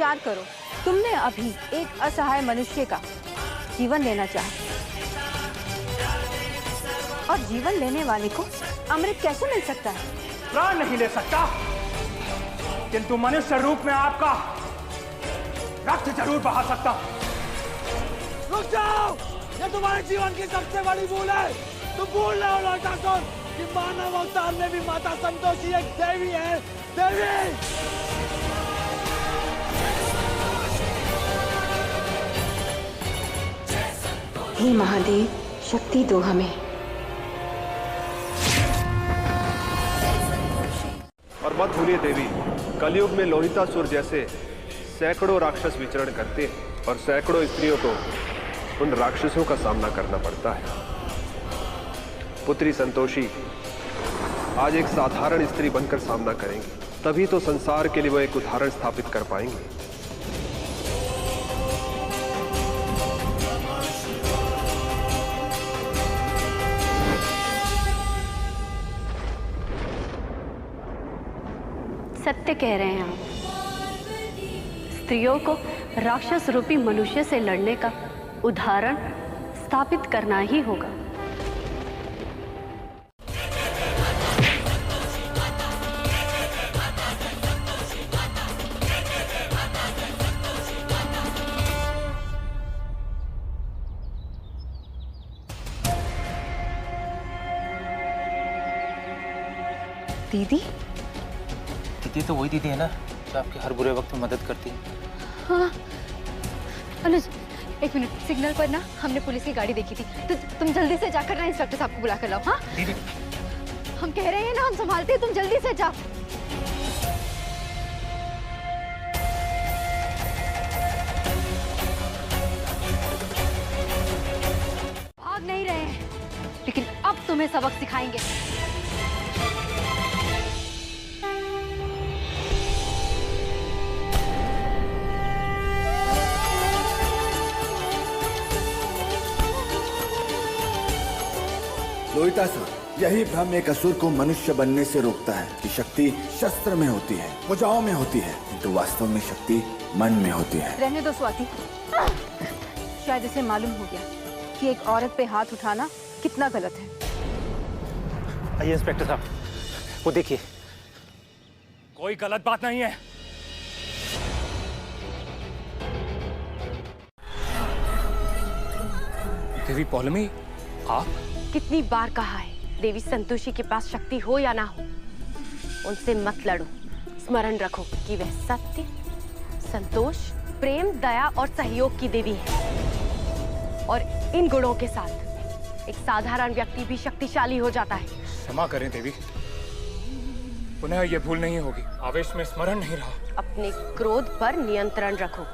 विचार करो, तुमने अभी एक असहाय मनुष्य का जीवन लेना चाहा और जीवन लेने वाले को अमृत कैसे मिल सकता है? प्राण नहीं ले सकता, किंतु मनुष्य रूप में आपका रक्त जरूर बहा सकता। रुक जाओ, ये तुम्हारे जीवन की सबसे बड़ी भूल है। तुम भूल रहे हो लोहितासुर कि मानव अवतार में भी माता संतोषी एक देवी है। देवी हे महादेव, शक्ति दो हमें। और मत भूलिए देवी, कलयुग में लोहितासुर जैसे सैकड़ों राक्षस विचरण करते हैं और सैकड़ों स्त्रियों को उन राक्षसों का सामना करना पड़ता है। पुत्री संतोषी आज एक साधारण स्त्री बनकर सामना करेंगी, तभी तो संसार के लिए वो एक उदाहरण स्थापित कर पाएंगे। सत्य कह रहे हैं आप। स्त्रियों को राक्षस रूपी मनुष्य से लड़ने का उदाहरण स्थापित करना ही होगा। दीदी? दीदी तो वही दीदी है ना जो आपके हर बुरे वक्त में मदद करती है। हाँ अनुज, एक मिनट, सिग्नल पर ना हमने पुलिस की गाड़ी देखी थी, तो तुम जल्दी से जाकर ना इंस्पेक्टर साहब को बुला कर लाओ। हाँ दीदी, हम कह रहे हैं ना, हम संभालते हैं, तुम जल्दी से जाओ। भाग नहीं रहे हैं, लेकिन अब तुम्हें सबक सिखाएंगे। लोहितासुर, यही भ्रम एक असुर को मनुष्य बनने से रोकता है कि शक्ति शस्त्र में होती है, भुजाओं में होती है, किंतु वास्तव में शक्ति मन में होती है। रहने दो स्वाति, शायद इसे मालूम हो गया कि एक औरत पे हाथ उठाना कितना गलत है। आइए इंस्पेक्टर साहब, वो देखिए। कोई गलत बात नहीं है। देवी पौलमी, आप? कितनी बार कहा है, देवी संतोषी के पास शक्ति हो या ना हो, उनसे मत लड़ो। स्मरण रखो कि वह सत्य, संतोष, प्रेम, दया और सहयोग की देवी है। और इन गुणों के साथ एक साधारण व्यक्ति भी शक्तिशाली हो जाता है। क्षमा करें देवी, पुनः ये भूल नहीं होगी। आवेश में स्मरण नहीं रहा। अपने क्रोध पर नियंत्रण रखो।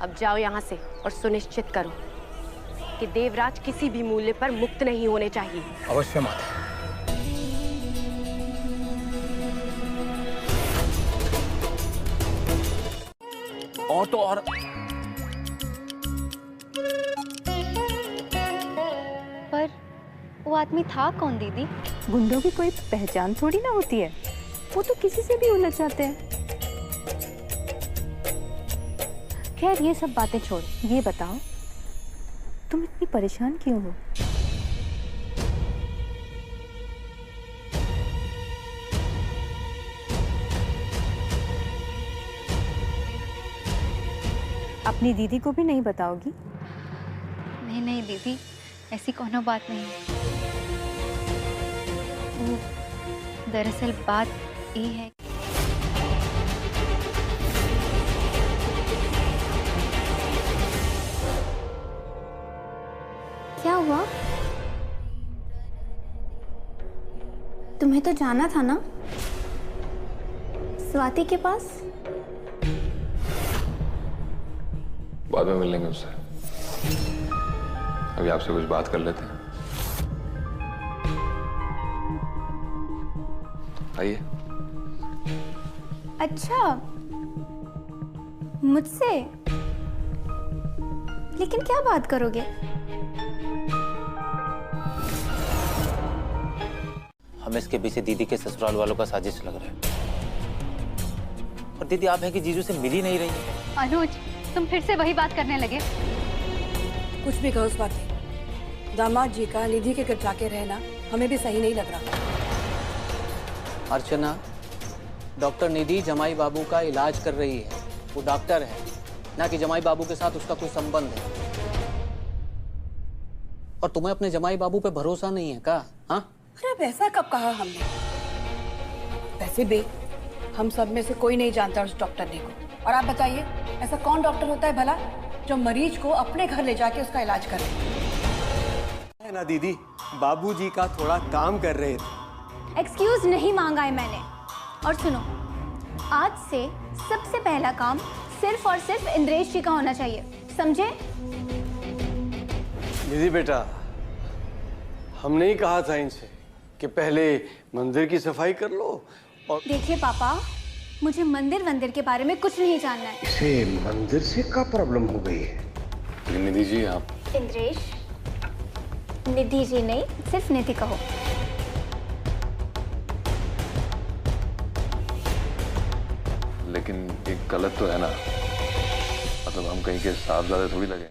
अब जाओ यहाँ से और सुनिश्चित करो कि देवराज किसी भी मूल्य पर मुक्त नहीं होने चाहिए। अवश्य माता। और तो और पर वो आदमी था कौन दीदी? गुंडों की कोई पहचान थोड़ी ना होती है, वो तो किसी से भी उलझ जाते हैं। खैर ये सब बातें छोड़, ये बताओ तुम इतनी परेशान क्यों हो? अपनी दीदी को भी नहीं बताओगी? नहीं नहीं दीदी, ऐसी कोनो बात नहीं है। वो दरअसल बात ये है। क्या हुआ? तुम्हें तो जाना था ना स्वाति के पास? बाद में मिल लेंगे उससे, अभी आपसे कुछ बात कर लेते हैं। आइए। अच्छा, मुझसे? लेकिन क्या बात करोगे? हमें इसके पीछे दीदी के ससुराल वालों का साजिश लग रहा है। और दीदी आप हैं कि जीजू से मिल ही नहीं रही है। अनुज, तुम फिर से वही बात करने लगे। कुछ भी कहो स्वाति, दामाद जी का निधि के घर जाके रहना हमें भी सही नहीं लग रहा। अर्चना, डॉक्टर निधि जमाई बाबू का इलाज कर रही है। वो डॉक्टर है, ना कि जमाई बाबू के साथ उसका कोई संबंध है। और तुम्हें अपने जमाई बाबू पे भरोसा नहीं है का? हाँ? अरे अब ऐसा कब कहा हमने? वैसे भी हम सब में से कोई नहीं जानता उस डॉक्टर ने को। और आप बताइए, ऐसा कौन डॉक्टर होता है भला जो मरीज को अपने घर ले जाके उसका इलाज करे? है ना दीदी, बाबूजी का थोड़ा काम कर रहे थे। एक्सक्यूज नहीं मांगा है मैंने। और सुनो, आज से सबसे पहला काम सिर्फ और सिर्फ इंद्रेश जी का होना चाहिए, समझे? दीदी बेटा, हमने ही कहा था इनसे कि पहले मंदिर की सफाई कर लो। और देखिए पापा, मुझे मंदिर वंदिर के बारे में कुछ नहीं जानना है। इसे मंदिर से क्या प्रॉब्लम हो गई है? निधि जी आप इंद्रेश, निधि जी नहीं, सिर्फ निधि कहो। लेकिन एक गलत तो है ना, मतलब हम कहीं के साहबजादे थोड़ी लगे।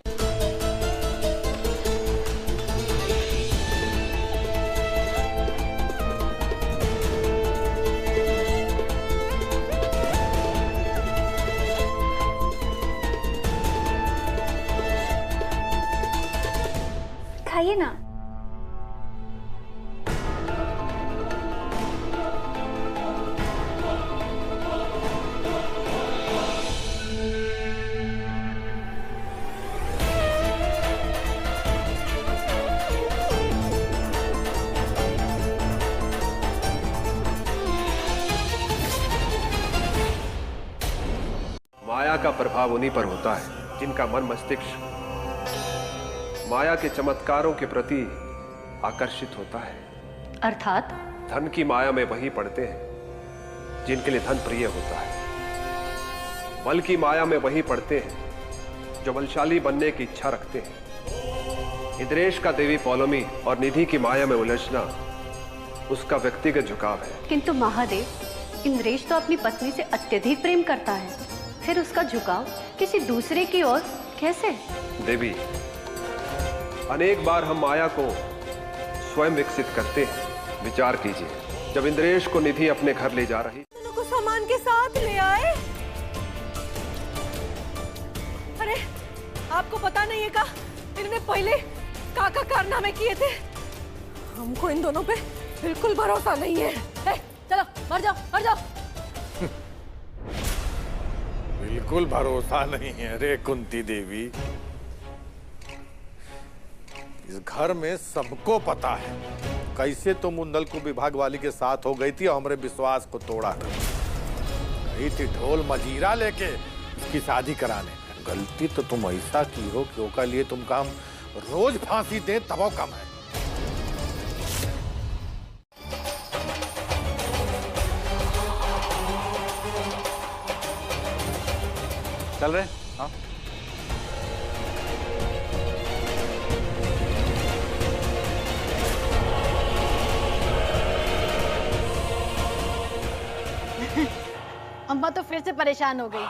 खाइए ना। माया का प्रभाव उन्हीं पर होता है जिनका मन मस्तिष्क माया के चमत्कारों के प्रति आकर्षित होता है। अर्थात धन की माया में वही पड़ते हैं जिनके लिए धन प्रिय होता है। बल की माया में वही पड़ते हैं जो बलशाली बनने की इच्छा रखते हैं। इंद्रेश का देवी पौलोमी और निधि की माया में उलझना उसका व्यक्तिगत झुकाव है। किंतु महादेव, इंद्रेश तो अपनी पत्नी से अत्यधिक प्रेम करता है, फिर उसका झुकाव किसी दूसरे की ओर कैसे? देवी, अनेक बार हम माया को स्वयं विकसित करते हैं। विचार कीजिए, जब इंद्रेश को निधि अपने घर ले जा रही, दोनों को सामान के साथ ले आए। अरे आपको पता नहीं है का इन्होंने पहले काका कारनामे किए थे। हमको इन दोनों पे बिल्कुल भरोसा नहीं है। चलो मर जाओ, मर जाओ। बिल्कुल भरोसा नहीं है रे कुंती देवी। इस घर में सबको पता है कैसे तुम उन नलकू विभाग वाली के साथ हो गई थी और हमारे विश्वास को तोड़ा था। गई थी ढोल मजीरा लेके उसकी शादी कराने। गलती तो तुम ऐसा की हो कि ओका लिए तुम काम रोज फांसी दे तब कम है। चल रहे? हाँ। अम्मा तो फिर से परेशान हो गई।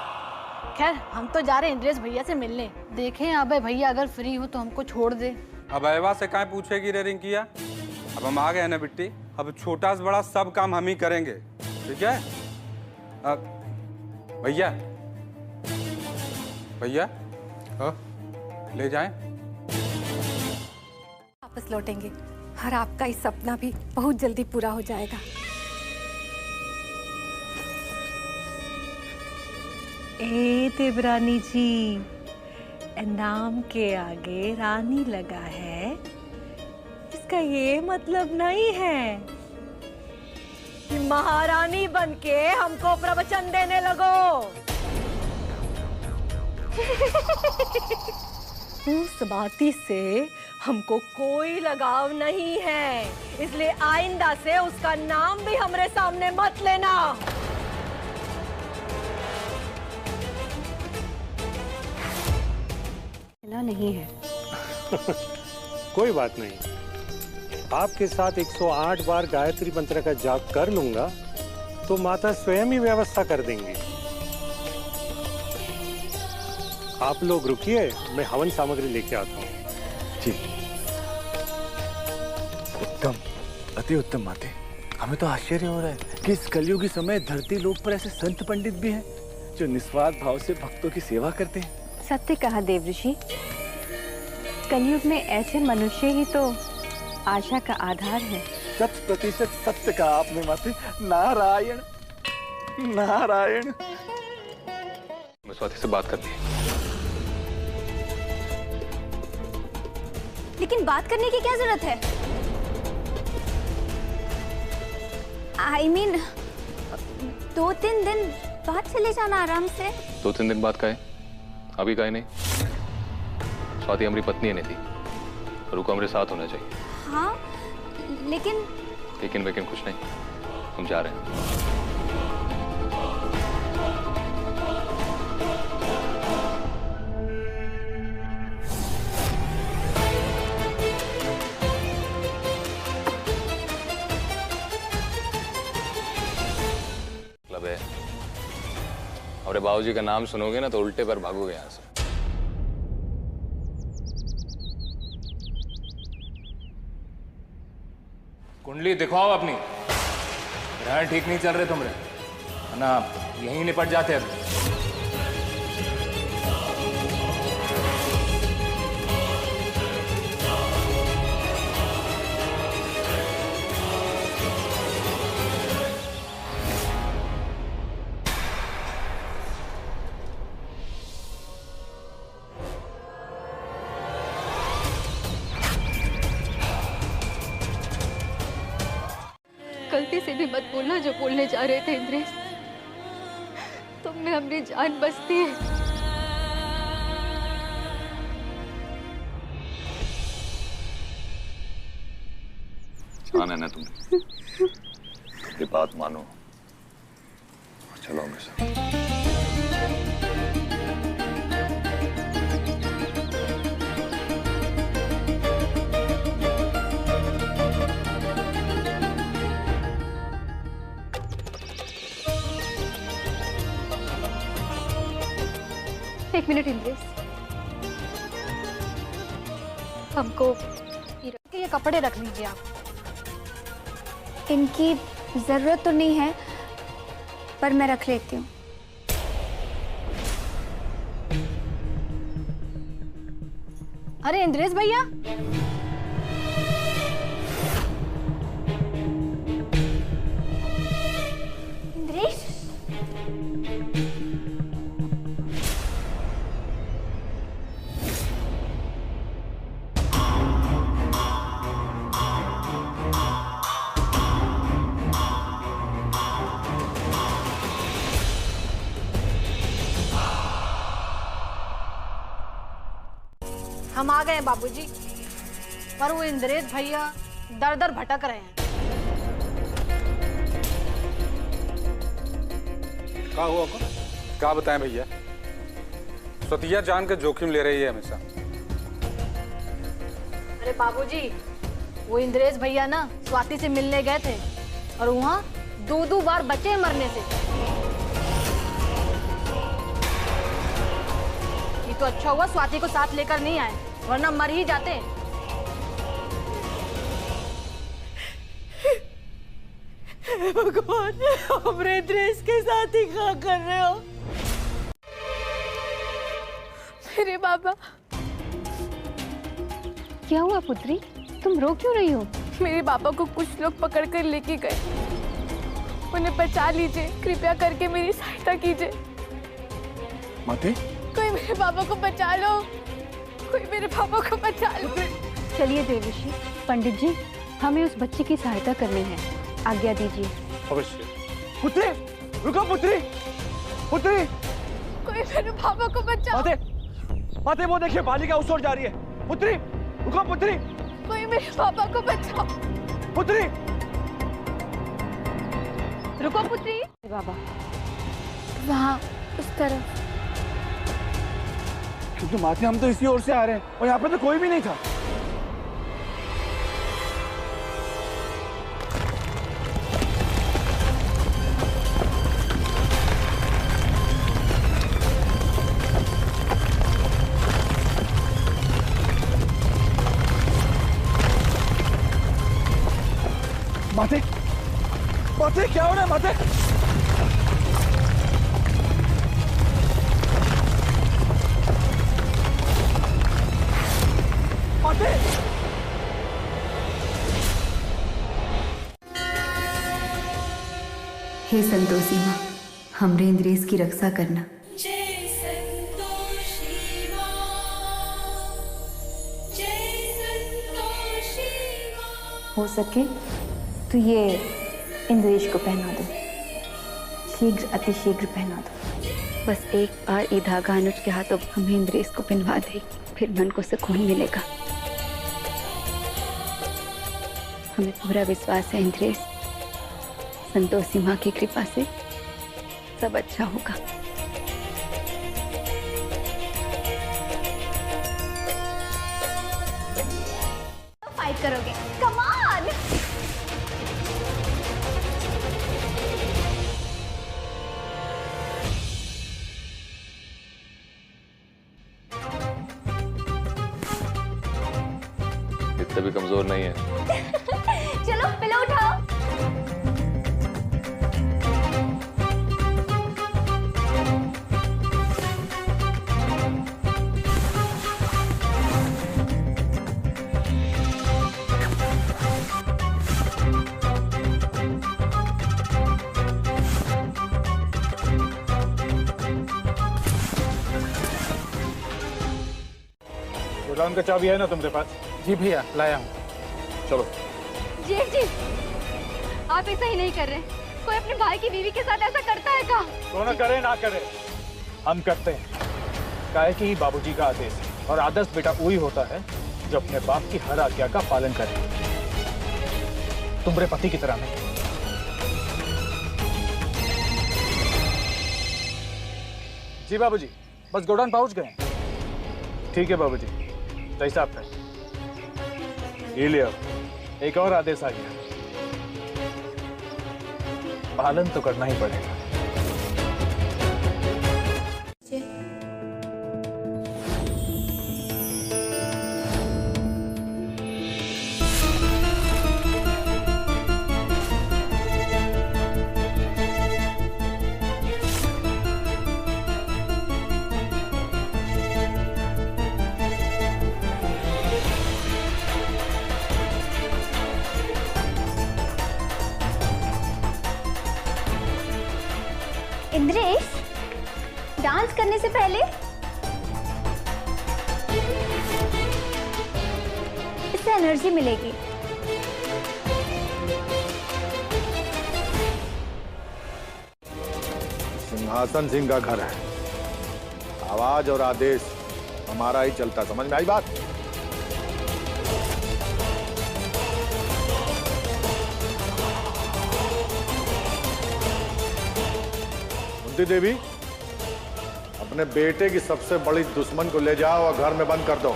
खैर, हम तो जा रहे हैं इंद्रेश भैया से मिलने। देखें अबे भैया अगर फ्री हो तो हमको छोड़ दे। अब अयवा से काहे पूछेगी रे रिंकिया? अब हम आ गए ना बिट्टी, अब छोटा से बड़ा सब काम हम ही करेंगे, ठीक है? भैया भैया, हाँ ले जाएं? वापस लौटेंगे और आपका इस सपना भी बहुत जल्दी पूरा हो जाएगा। ए देवरानी जी, नाम के आगे रानी लगा है, इसका ये मतलब नहीं है कि महारानी बनके हमको प्रवचन देने लगो। उस बाती से हमको कोई लगाव नहीं है, इसलिए आइंदा से उसका नाम भी हमारे सामने मत लेना। नहीं है। कोई बात नहीं, आपके साथ 108 बार गायत्री मंत्र का जाप कर लूंगा तो माता स्वयं ही व्यवस्था कर देंगी। आप लोग रुकिए, मैं हवन सामग्री लेके आता हूँ। जी। उत्तम, अति उत्तम माते। हमें तो आश्चर्य हो रहा है कि इस कलयुगी समय धरती लोक पर ऐसे संत पंडित भी हैं जो निस्वार्थ भाव से भक्तों की सेवा करते हैं। सत्य कहा देवऋषि। कलयुग में ऐसे मनुष्य ही तो आशा का आधार है। 100% सत्य कहा आपने माते। नारायण नारायण। मैं स्वाति से बात करती है। लेकिन बात करने की क्या जरूरत है? I mean, 2-3 दिन बाद चले जाना आराम से। 2-3 दिन बाद का है, अभी का है नहीं। स्वाति हमारी पत्नी है निधि, रुको हमारे साथ होना चाहिए। हाँ, लेकिन कुछ नहीं, हम जा रहे हैं। मतलब है, हमारे बाबूजी का नाम सुनोगे ना तो उल्टे पर भागोगे यहाँ से। कुंडली दिखाओ अपनी। ग्रहण ठीक नहीं चल रहे तुमरे, है ना? यहीं निपट जाते अब। गलती से भी मत बोलना जो बोलने जा रहे थे इंद्रेश। तुम में अपनी जान बसती है। जान है ना तुम, ये बात मानो। चलो मेरे साथ। एक मिनट इंद्रेश, हमको ये कपड़े रख लीजिए आप। इनकी जरूरत तो नहीं है, पर मैं रख लेती हूँ। अरे इंद्रेश भैया, इंद्रेश, हम आ गए हैं बाबूजी, पर वो इंद्रेश भैया दर दर भटक रहे हैं। क्या हुआ? क्या बताएं भैया? सतिया जान के जोखिम ले रही है हमेशा। अरे बाबूजी, वो इंद्रेश भैया ना स्वाति से मिलने गए थे और वहाँ 2-2 बार बचे मरने से। ये तो अच्छा हुआ स्वाति को साथ लेकर नहीं आए, वरना मर ही जाते। भगवान, हमरे इंद्रेश के साथ ही क्या कर रहे हो? मेरे बाबा। क्या हुआ पुत्री, तुम रो क्यों रही हो? मेरे पापा को कुछ लोग पकड़कर लेके गए, उन्हें बचा लीजिए, कृपया करके मेरी सहायता कीजिए। माते, कोई मेरे पापा को बचा लो, कोई मेरे पापा को बचा लो। चलिए देवऋषि, पंडित जी, हमें उस बच्चे की सहायता करनी है, आज्ञा दीजिए। अवश्य। पुत्री, रुको पुत्री, पुत्री। कोई मेरे पापा को बचाओ। माते, माते वो देखिए बालिका उस ओर जा रही है। पुत्री, रुको पुत्री। कोई मेरे पापा को बचाओ। पुत्री, रुको पुत्री। बाबा, वहाँ उस तरफ। क्योंकि माते हम तो इसी ओर से आ रहे हैं और यहाँ पे तो कोई भी नहीं था। माते, माते क्या हो रहा है माते? माते! हे संतोषी माँ, हमरे इंद्रेश की रक्षा करना। हो सके तो ये इंद्रेश को पहना दो, शीघ्र अतिशीघ्र पहना दो। बस एक बार ये धागा अनुज के हाथों हमें इंद्रेश को पहनवा दे, फिर मन को सुकून मिलेगा। हमें पूरा विश्वास है इंद्रेश, संतोषी माँ की कृपा से सब अच्छा होगा। फाइट करोगे? Come on! इतना भी कमजोर नहीं है। चलो पिलो उठाओ। गोडाउन का चाबी है ना तुम्हारे पास? जी भैया लाया हूँ। चलो। जेठ जी, आप ऐसा ही नहीं कर रहे। कोई अपने भाई की बीवी के साथ ऐसा करता है क्या? दोनों करे ना करे, हम करते हैं। काहे कि बाबूजी का आदेश है, और आदर्श बेटा वही होता है जो अपने बाप की हर आज्ञा का पालन करे। तुम्हारे पति की तरह नहीं। जी बाबूजी, बस गोडाउन पहुंच गए। ठीक है बाबूजी, जैसा आप कहें। ये ले अब, एक और आदेश आ गया, पालन तो करना ही पड़ेगा। इंद्रेश, डांस करने से पहले इससे एनर्जी मिलेगी। सिंहासन सिंह का घर है, आवाज और आदेश हमारा ही चलता। समझ में आई बात? कुंती देवी, अपने बेटे की सबसे बड़ी दुश्मन को ले जाओ और घर में बंद कर दो।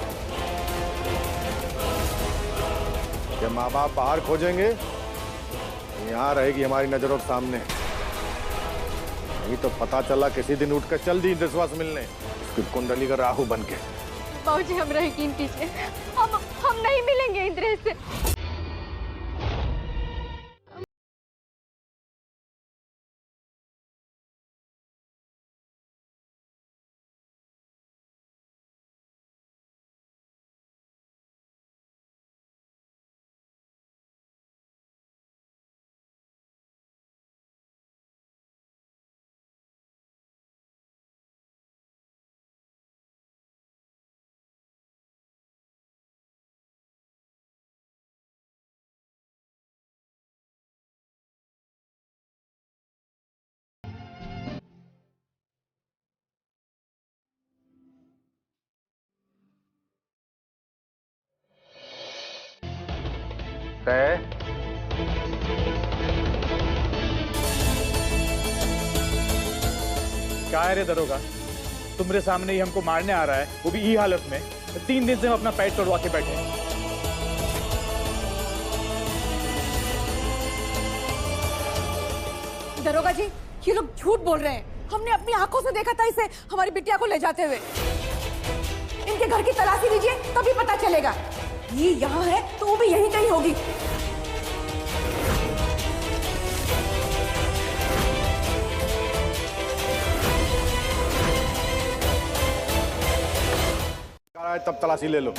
जब माँ बाप बाहर खोजेंगे, यहाँ रहेगी हमारी नजरों के सामने। नहीं तो पता चला किसी दिन उठकर चल दी इंद्रस्वा से मिलने, उसकी कुंडली का राहु बन के। बाबूजी, हमरा यकीन कीजिए, हम नहीं मिलेंगे इंद्रेश से। क्या है रे दरोगा, तुम्हारे सामने ही हमको मारने आ रहा है, वो भी ई हालत में। 3 दिन से हम अपना पेट तोड़वा के बैठे हैं। दरोगा जी, ये लोग झूठ बोल रहे हैं। हमने अपनी आंखों से देखा था इसे हमारी बिटिया को ले जाते हुए। इनके घर की तलाशी लीजिए, तभी पता चलेगा। ये यहाँ है तो वो भी यहीं कहीं होगी। तब तलाशी ले लो।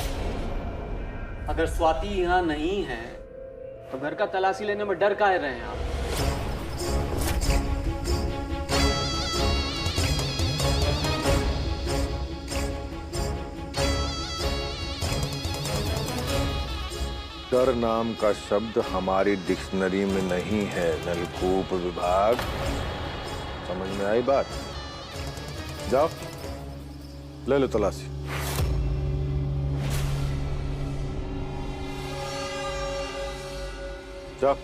अगर स्वाति यहाँ नहीं है तो घर का तलाशी लेने में डर काहे रहे हैं आप? डर नाम का शब्द हमारी डिक्शनरी में नहीं है नलकूप विभाग। समझ में आई बात? जाओ ले लो तलाशी। जाओ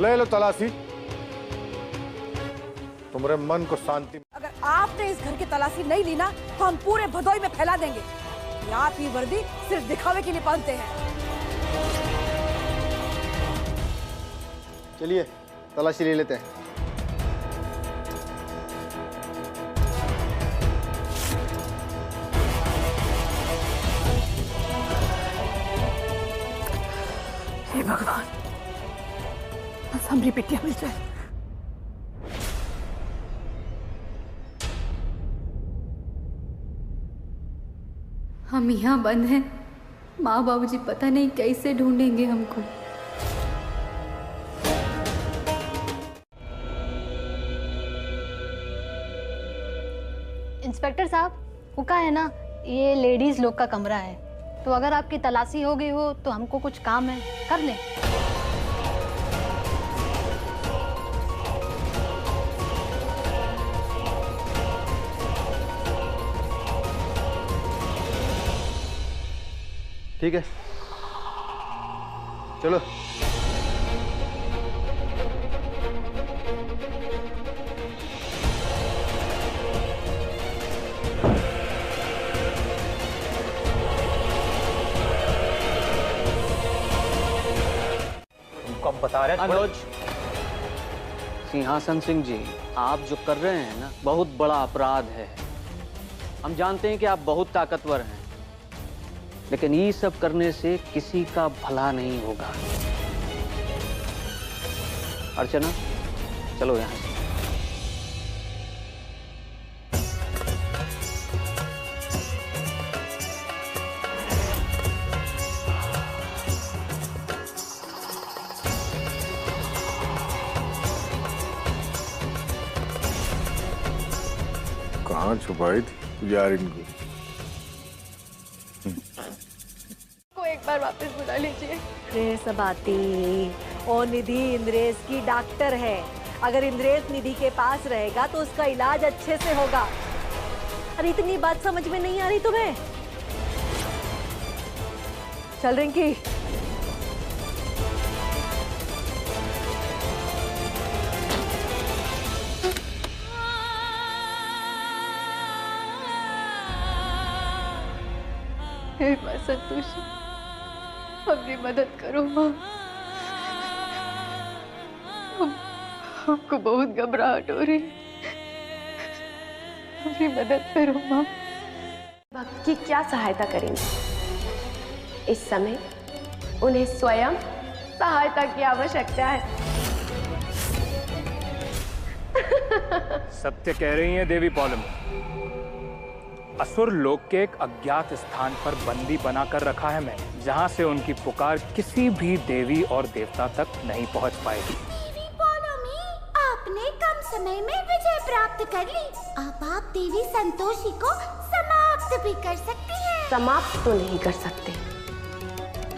ले लो तलाशी। तुम्हारे मन को शांति। अगर आपने इस घर की तलाशी नहीं ली ना तो हम पूरे भदोई में फैला देंगे। आप ही वर्दी सिर्फ दिखावे के लिए पहनते हैं। चलिए तलाशी ले लेते हैं। हे भगवान, बस हमारी बिटिया मिल जाए। हम यहाँ बंद हैं। माँ बाबूजी पता नहीं कैसे ढूंढेंगे हमको। इंस्पेक्टर साहब, वो का है ना, ये लेडीज लोग का कमरा है, तो अगर आपकी तलाशी हो गई हो तो हमको कुछ काम है, कर लें। ठीक है चलो। तुमको अब बता रहे हैं अनुज सिंहासन सिंह जी, आप जो कर रहे हैं ना बहुत बड़ा अपराध है। हम जानते हैं कि आप बहुत ताकतवर हैं, लेकिन ये सब करने से किसी का भला नहीं होगा। अर्चना चलो यहाँ से। कहाँ छुपाई थी यार इनको? को एक बार वापस बुला लीजिए। अरे सबाती, और निधि इंद्रेश की डॉक्टर है। अगर इंद्रेश निधि के पास रहेगा तो उसका इलाज अच्छे से होगा। अरे इतनी बात समझ में नहीं आ रही तुम्हें? चल रिंकी। हे माँ संतोषी, अपनी मदद करो माँ। हमको बहुत घबराहट हो रही, अपनी मदद करो माँ। भक्त की क्या सहायता करेंगे? इस समय उन्हें स्वयं सहायता की आवश्यकता है। सत्य कह रही हैं देवी पौलमी। असुर लोक के एक अज्ञात स्थान पर बंदी बनाकर रखा है मैंने, जहां से उनकी पुकार किसी भी देवी और देवता तक नहीं पहुंच पाएगी। देवी पौलमी, आपने कम समय में विजय प्राप्त कर ली। अब आप देवी संतोषी को समाप्त भी कर सकती हैं। समाप्त तो नहीं कर सकते,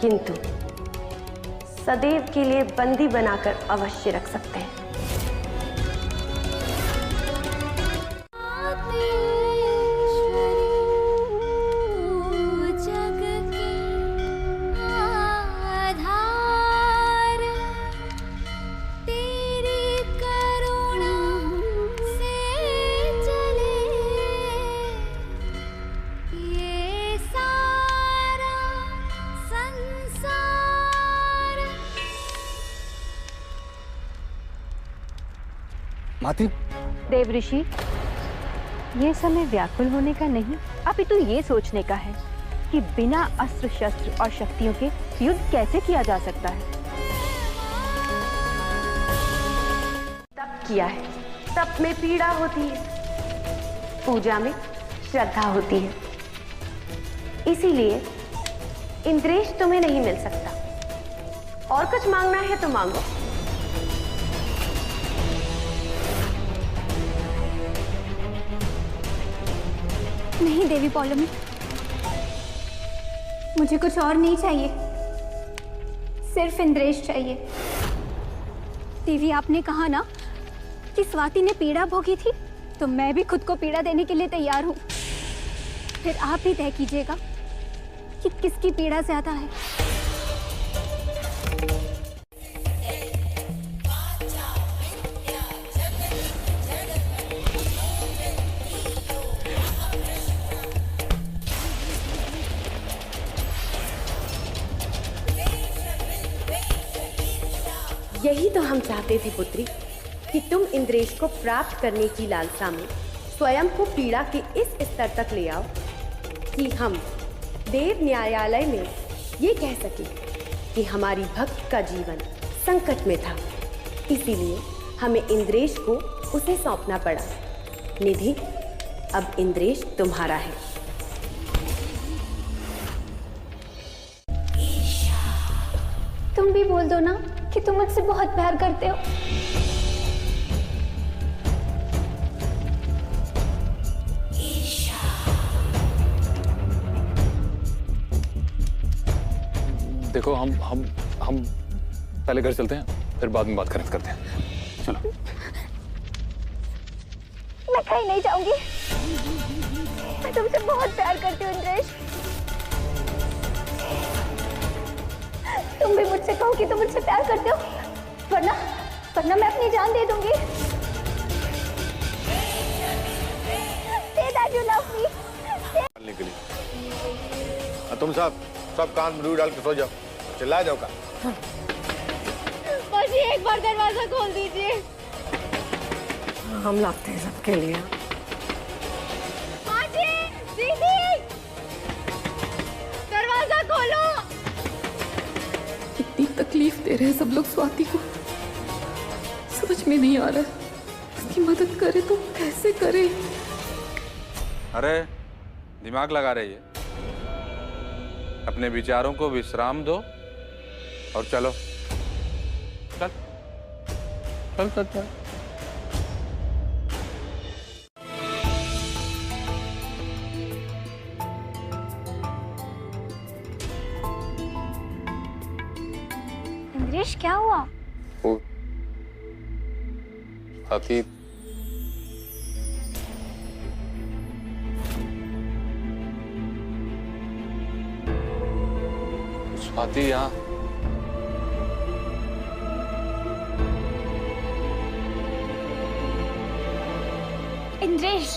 किंतु सदैव के लिए बंदी बनाकर अवश्य रख सकते हैं। माती, देव ऋषि, ये समय व्याकुल होने का नहीं, अपितु ये सोचने का है कि बिना अस्त्र शस्त्र और शक्तियों के युद्ध कैसे किया जा सकता है। तप किया है, तप में पीड़ा होती है, पूजा में श्रद्धा होती है। इसीलिए इंद्रेश तुम्हें नहीं मिल सकता। और कुछ मांगना है तो मांगो। नहीं देवी पौलमी, मुझे कुछ और नहीं चाहिए, सिर्फ इंद्रेश चाहिए। देवी, आपने कहा ना कि स्वाति ने पीड़ा भोगी थी, तो मैं भी खुद को पीड़ा देने के लिए तैयार हूं। फिर आप ही तय कीजिएगा कि किसकी पीड़ा ज्यादा है। यही तो हम चाहते थे पुत्री, कि तुम इंद्रेश को प्राप्त करने की लालसा में स्वयं को पीड़ा के इस स्तर तक ले आओ कि हम देव न्यायालय में ये कह सके कि हमारी भक्त का जीवन संकट में था, इसीलिए हमें इंद्रेश को उसे सौंपना पड़ा। निधि, अब इंद्रेश तुम्हारा है। तुम भी बोल दो ना कि तुम मुझसे बहुत प्यार करते हो। देखो, हम पहले घर चलते हैं, फिर बाद में बात करते हैं। चलो। मैं कहीं नहीं जाऊंगी, मैं तुमसे बहुत प्यार करती हूँ इंद्रेश। तुम भी मुझसे कहो कि तुम मुझसे प्यार करते हो, वरना मैं अपनी जान दे दूंगी। Say that you love me. के लिए तुम सब कान में रुई डाल के सो जाओ, चिल्ला जाओ का। बस एक बार दरवाजा खोल दीजिए। हम लाते हैं सबके लिए। माजी, दीदी, दरवाजा खोलो। कितनी तकलीफ दे रहे हैं सब लोग स्वाति को, समझ में नहीं आ रहा। उसकी मदद करे तो कैसे करे? अरे दिमाग लगा रही है, अपने विचारों को विश्राम दो और चलो। चल चल चल चल। इंद्रेश, क्या हुआ? वो स्वाति यहाँ। इंद्रेश,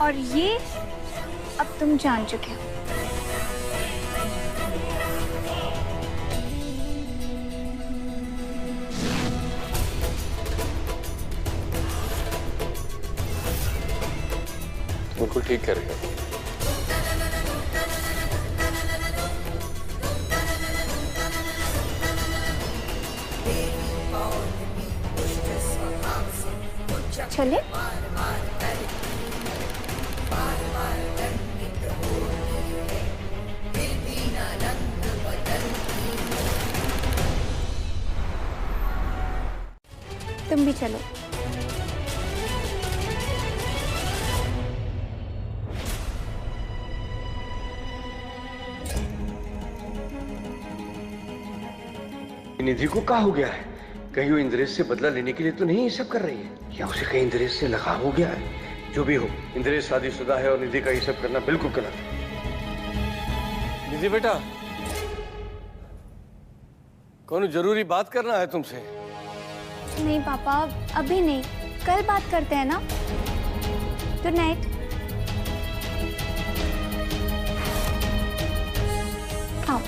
और ये अब तुम जान चुके हो। बिल्कुल ठीक कह रही हो। चले? तुम भी चलो। निधि को क्या हो गया है? कहीं वो इंद्रेश से बदला लेने के लिए तो नहीं ये सब कर रही है, या उसे कहीं इंद्रेश से लगाव हो गया है? जो भी हो, इंद्रेश शादीशुदा है और निधि का ये सब करना बिल्कुल गलत है। निधि बेटा, कौन जरूरी बात करना है तुमसे? नहीं पापा, अभी नहीं, कल बात करते हैं ना। Good night. आओ।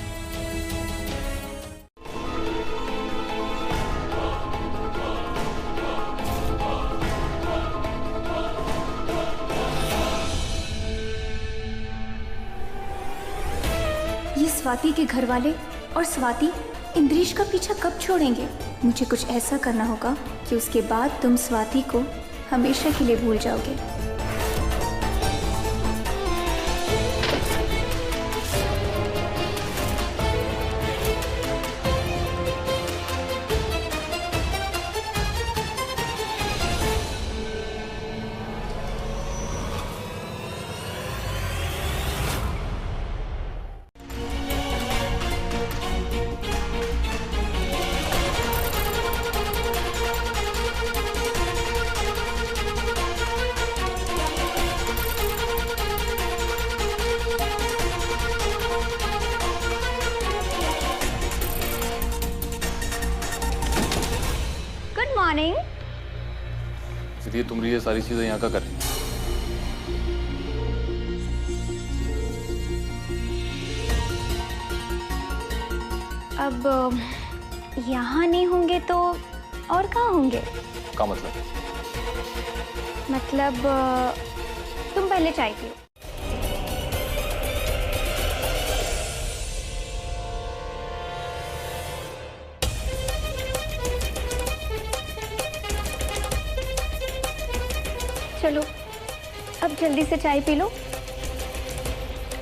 स्वाति के घर वाले और स्वाति इंद्रेश का पीछा कब छोड़ेंगे? मुझे कुछ ऐसा करना होगा कि उसके बाद तुम स्वाति को हमेशा के लिए भूल जाओगे। मॉर्निंग। इसलिए तुम ये सारी चीजें यहाँ का कर रही हो? अब यहाँ नहीं होंगे तो और कहाँ होंगे? क्या मतलब? मतलब तुम पहले चाय पियो। चलो अब जल्दी से चाय पी लो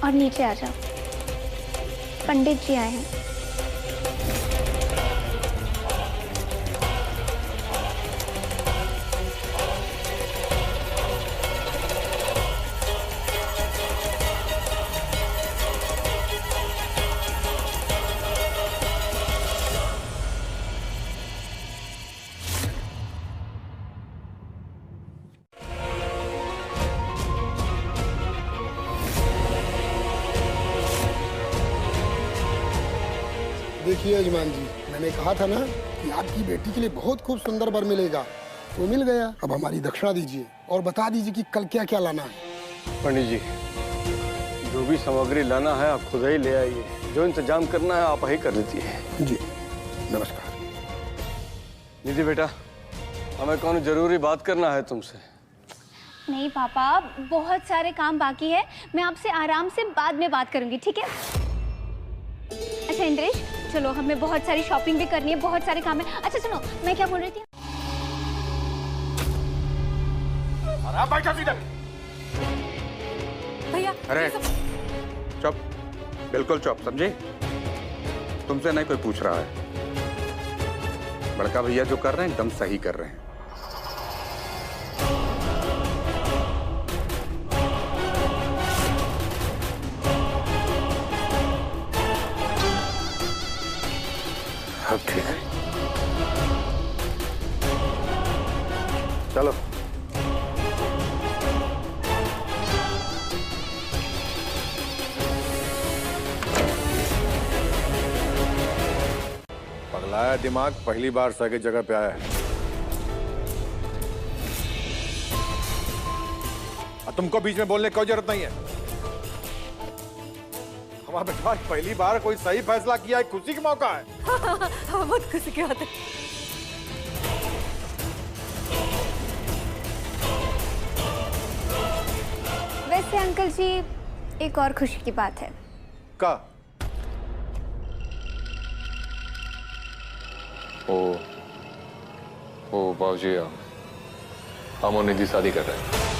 और नीचे आ जाओ, पंडित जी आए हैं। देखिए यजमान जी, मैंने कहा था ना कि आपकी बेटी के लिए बहुत खूब सुंदर वर मिलेगा, तो मिल गया। अब हमारी दक्षिणा दीजिए और बता दीजिए कि कल क्या क्या लाना है। पंडित जी, जो भी सामग्री लाना है आप खुद ही ले आइए, जो इंतजाम करना है आप ही कर लीजिए। जी नमस्कार। निधि बेटा, हमें कौन जरूरी बात करना है तुमसे। नहीं पापा, बहुत सारे काम बाकी है, मैं आपसे आराम से बाद में बात करूंगी, ठीक है? अच्छा इंद्रेश, चलो हमें बहुत सारी शॉपिंग भी करनी है, बहुत सारे काम है। अच्छा सुनो, मैं क्या बोल रही थी? भैया अरे चुप, बिल्कुल चुप, समझे? तुमसे नहीं कोई पूछ रहा है। बड़का भैया जो कर रहे हैं एकदम सही कर रहे हैं। ठीक है, चलो। पगलाया दिमाग पहली बार सही जगह पे आया है। और तुमको बीच में बोलने की कोई जरूरत नहीं है। हमारे बेटा पहली बार कोई सही फैसला किया है, खुशी का मौका है। बहुत खुशी की बात है। वैसे अंकल जी, एक और खुशी की बात है। का? ओ बाबूजी, हम और निधि शादी कर रहे हैं।